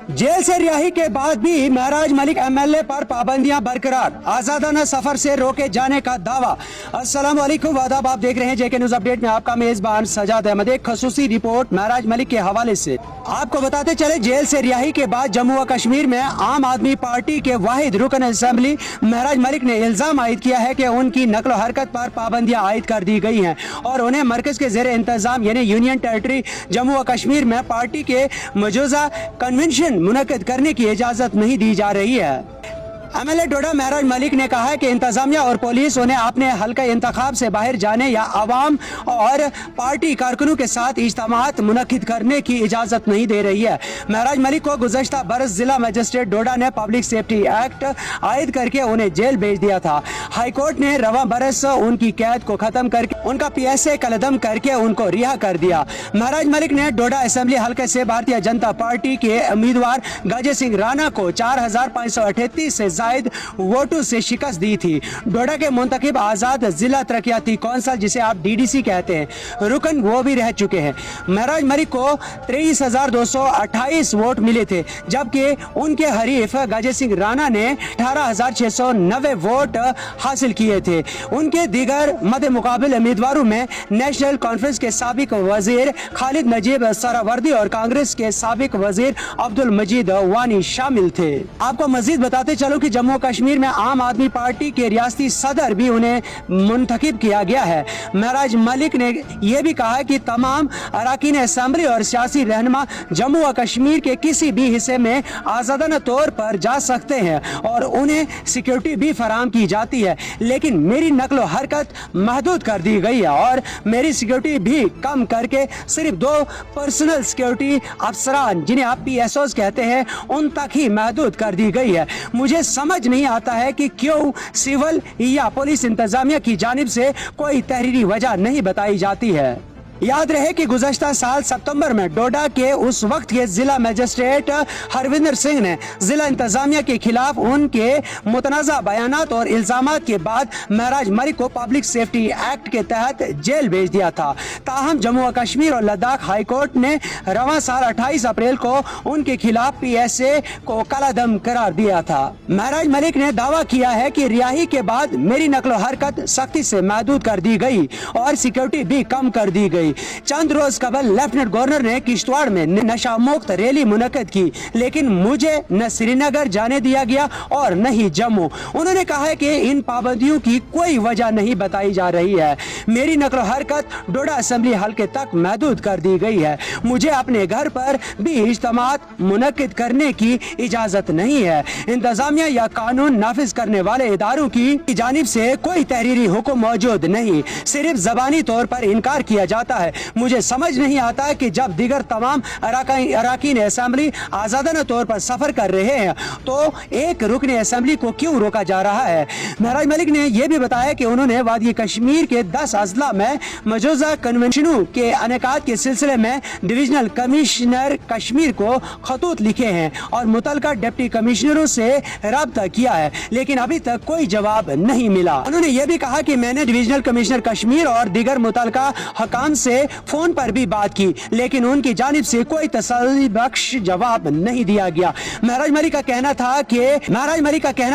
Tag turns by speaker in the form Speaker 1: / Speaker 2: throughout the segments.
Speaker 1: Jail से रिहाई के बाद भी महराज मलिक एमएलए पर पाबंदियां बरकरार, आजादाना सफर से रोके जाने का दावा। अस्सलाम वालेकुम, वादाब, आप देख रहे हैं जेके न्यूज अपडेट में आपका मेजबान सजाद अहमद। एक खसूसी रिपोर्ट महराज मलिक के हवाले से आपको बताते चले, जेल से रिहाई के बाद जम्मू व कश्मीर में आम आदमी पार्टी के वाहिद रुकन असेंबली महराज मलिक ने इल्जाम आयद किया है कि उनकी नकल हरकत पर पाबंदियां आयद कर दी गई हैं और उन्हें मरकज के जेर इंतजाम यानी यूनियन टेरिटरी जम्मू व कश्मीर में पार्टी के मौजूदा कन्वेंशन मुनक्किद करने की इजाजत नहीं दी जा रही है। एमएलए डोडा महराज मलिक ने कहा है कि इंतजामिया और पुलिस उन्हें अपने हल्का इंतखाब से बाहर जाने या आवाम और पार्टी कारकुनों के साथ इज्तिमात मुनक्किद करने की इजाजत नहीं दे रही है। महराज मलिक को गुज़श्ता बरस जिला मजिस्ट्रेट डोडा ने पब्लिक सेफ्टी एक्ट आयद करके उन्हें जेल भेज दिया था। हाईकोर्ट ने रवा बरस उनकी कैद को खत्म करके उनका PSA कलदम करके उनको रिहा कर दिया। महराज मलिक ने डोडा असेंबली हल्के से भारतीय जनता पार्टी के उम्मीदवार गाजे सिंह राणा को 4538 से जायद वोटों से शिकस्त दी थी। डोडा के मुंतखब आजाद जिला तरक्याती कौंसिल, जिसे आप DDC कहते हैं, रुकन वो भी रह चुके हैं। महराज मलिक को 23,228 वोट मिले थे, जबकि उनके हरीफ गाजे सिंह राणा ने 18,690 वोट हासिल किए थे। उनके दीगर मद्दे मुकाबिल उम्मीदवारों में नेशनल कॉन्फ्रेंस के साबिक वजीर खालिद नजीब सरावर्दी और कांग्रेस के साबिक वजीर अब्दुल मजीद वानी शामिल थे। आपको मजीद बताते चलो कि जम्मू कश्मीर में आम आदमी पार्टी के रियासती सदर भी उन्हें मुंतखब किया गया है। महराज मलिक ने यह भी कहा कि तमाम अरकान असेंबली और सियासी रहनुमा जम्मू व कश्मीर के किसी भी हिस्से में आजादाना तौर पर जा सकते हैं और उन्हें सिक्योरिटी भी फराहम की जाती है, लेकिन मेरी नकलो हरकत महदूद कर दी गई है और मेरी सिक्योरिटी भी कम करके सिर्फ 2 पर्सनल सिक्योरिटी अफसरान, जिन्हें आप PSOs कहते हैं, उन तक ही महदूद कर दी गई है। मुझे समझ नहीं आता है कि क्यों सिविल या पुलिस इंतजामिया की जानिब से कोई तहरीरी वजह नहीं बताई जाती है। याद रहे कि गुज़श्ता साल सितंबर में डोडा के उस वक्त के जिला मजिस्ट्रेट हरविंदर सिंह ने जिला इंतजामिया के खिलाफ उनके मुतनाज़ा बयानात और इल्जामात के बाद महराज मलिक को पब्लिक सेफ्टी एक्ट के तहत जेल भेज दिया था। ताहम जम्मू व कश्मीर और लद्दाख हाई कोर्ट ने रवां साल 28 अप्रैल को उनके खिलाफ PSA को कलादम करार दिया था। महराज मलिक ने दावा किया है कि रिहाई के बाद मेरी नकलो हरकत सख्ती से महदूद कर दी गई और सिक्योरिटी भी कम कर दी गई। चंद रोज कबल लेफ्टिनेंट गवर्नर ने किश्तवाड़ में नशा मुक्त रैली मुनक्किद की, लेकिन मुझे न श्रीनगर जाने दिया गया और न ही जम्मू। उन्होंने कहा है कि इन पाबंदियों की कोई वजह नहीं बताई जा रही है। मेरी नकल हरकत डोडा असेंबली हल्के तक महदूद कर दी गई है। मुझे अपने घर पर भी इज्तिमात मुनक्किद करने की इजाजत नहीं है। इंतजामिया या कानून नाफिज करने वाले इदारों की जानिब से कोई तहरीरी हुक्म मौजूद नहीं, सिर्फ जबानी तौर पर इनकार किया जाता है। मुझे समझ नहीं आता कि जब दीगर तमाम अरकान असेंबली आजादाना तौर पर सफर कर रहे हैं तो एक रुकन असेंबली को क्यों रोका जा रहा है। महराज मलिक ने यह भी बताया कि उन्होंने वादी कश्मीर के 10 अजला में मौजूदा कन्वेंशनों के इनेकाद के सिलसिले में डिविजनल कमिश्नर कश्मीर को खतूत लिखे हैं और मुतलका डिप्टी कमिश्नरों से राब्ता किया है, लेकिन अभी तक कोई जवाब नहीं मिला। उन्होंने यह भी कहा कि मैंने डिविजनल कमिश्नर कश्मीर और दीगर मुतलका हकाम से फोन पर भी बात की, लेकिन उनकी जानिब से कोई तसल्ली बख्श जवाब नहीं दिया गया। महराज मलिक का कहना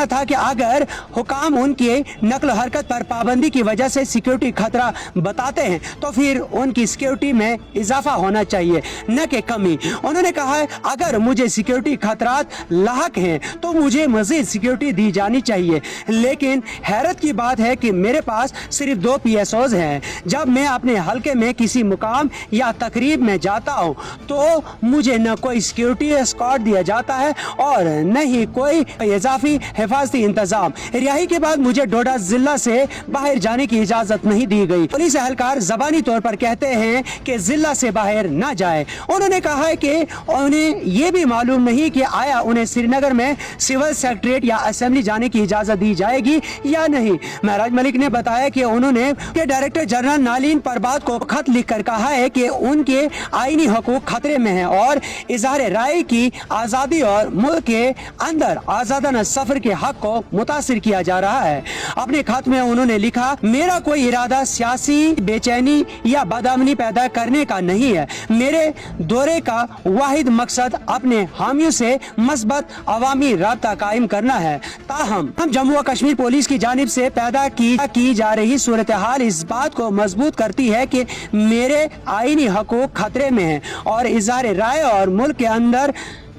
Speaker 1: था कि अगर हुकाम उनकी नकल हरकत पर पाबंदी की वजह से सिक्योरिटी खतरा बताते हैं तो फिर उनकी सिक्योरिटी में इजाफा होना चाहिए, न कि कमी। उन्होंने कहा अगर मुझे सिक्योरिटी खतरात लाहक हैं तो मुझे मजीद सिक्योरिटी दी जानी चाहिए, लेकिन हैरत की बात है कि मेरे पास सिर्फ 2 PSOs हैं। जब मैं अपने हल्के में किसी मुकाम या तकरीब में जाता हूँ तो मुझे न कोई सिक्योरिटी एस्कॉर्ट दिया जाता है और न ही कोई इजाफी हिफाजती इंतजाम। रिहाई के बाद मुझे डोडा जिला से बाहर जाने की इजाजत नहीं दी गई। पुलिस एहलकार जबानी तौर पर कहते हैं कि जिला से बाहर न जाए। उन्होंने कहा है कि उन्हें ये भी मालूम नहीं कि आया उन्हें श्रीनगर में सिविल सेक्रेटरीट या असेंबली जाने की इजाजत दी जाएगी या नहीं। महराज मलिक ने बताया कि उन्होंने डायरेक्टर जनरल नालीन परबात को खत खत लिखकर कहा है कि उनके आईनी हकूक खतरे में हैं और इजहार राय की आज़ादी और मुल्क के अंदर आज़ादाना सफर के हक को मुतासिर किया जा रहा है। अपने खत में उन्होंने लिखा, मेरा कोई इरादा सियासी बेचैनी या बदअमनी पैदा करने का नहीं है। मेरे दौरे का वाहिद मकसद अपने हामियों से मस्बत अवामी राब्ता कायम करना है। ताहम हम जम्मू व कश्मीर पुलिस की जानिब से पैदा की जा रही सूरत हाल इस बात को मजबूत करती है कि मेरे आईनी हकूक खतरे में हैं और इजहार राय और मुल्क के अंदर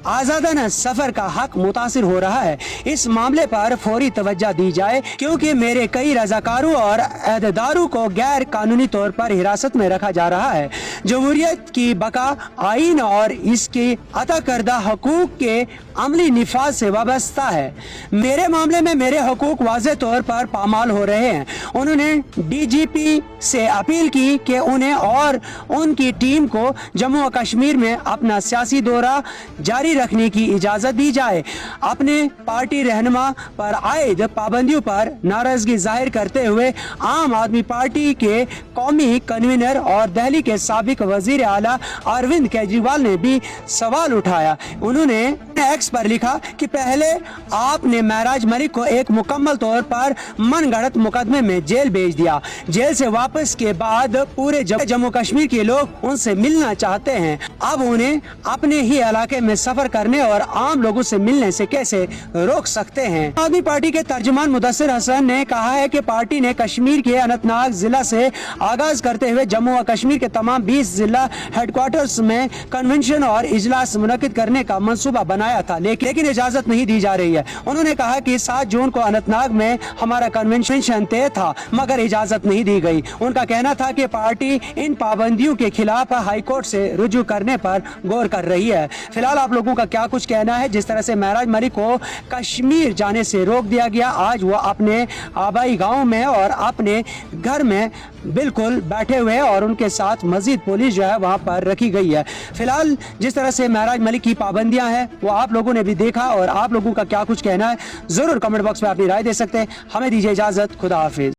Speaker 1: आज़ादाना सफर का हक मुतासिर हो रहा है। इस मामले पर फौरी तवज्जो दी जाए क्योंकि मेरे कई रजाकारों और अहदेदारों को गैर कानूनी तौर पर हिरासत में रखा जा रहा है। जमहूरियत की बका आइन और इसके अता करदा हकूक के अमली निफाज से वाबस्ता है। मेरे मामले में मेरे हकूक वाज़े तौर पर पामाल हो रहे हैं। उन्होंने DGP से अपील की कि उन्हें और उनकी टीम को जम्मू व कश्मीर में अपना सियासी दौरा जारी रखने की इजाजत दी जाए। अपने पार्टी रहनुमा पर आयद पाबंदियों पर नाराजगी जाहिर करते हुए आम आदमी पार्टी के कौमी कन्वीनर और दिल्ली के साबिक वजीर आला अरविंद केजरीवाल ने भी सवाल उठाया। उन्होंने एक्स पर लिखा कि पहले आपने महराज मलिक को एक मुकम्मल तौर पर मनगढ़ंत मुकदमे में जेल भेज दिया। जेल से वापस के बाद पूरे जम्मू कश्मीर के लोग उनसे मिलना चाहते हैं। अब उन्हें अपने ही इलाके में सफर करने और आम लोगों से मिलने से कैसे रोक सकते हैं। आदमी पार्टी के तर्जुमान मुदस्सिर हसन ने कहा है कि पार्टी ने कश्मीर के अनंतनाग जिला से आगाज करते हुए जम्मू व कश्मीर के तमाम 20 जिला हेडक्वार्टर्स में कन्वेंशन और इजलास मुनक्किद करने का मंसूबा बनाया था, लेकिन इजाजत नहीं दी जा रही है। उन्होंने कहा कि 7 जून को अनंतनाग में हमारा कन्वेंशन तय था मगर इजाजत नहीं दी गई। उनका कहना था कि पार्टी इन पाबंदियों के खिलाफ हाई कोर्ट से रुजू करने पर गौर कर रही है। फिलहाल आप लोगों का क्या कुछ कहना है? जिस तरह से महराज मलिक को कश्मीर जाने से रोक दिया गया, आज वो अपने आबाई गांव में और अपने घर में बिल्कुल बैठे हुए हैं और उनके साथ मजीद पुलिस जो है वहां पर रखी गई है। फिलहाल जिस तरह से महराज मलिक की पाबंदियां हैं वो आप लोगों ने भी देखा और आप लोगों का क्या कुछ कहना है जरूर कमेंट बॉक्स में अपनी राय दे सकते हैं। हमें दीजिए इजाजत, खुदा हाफिज।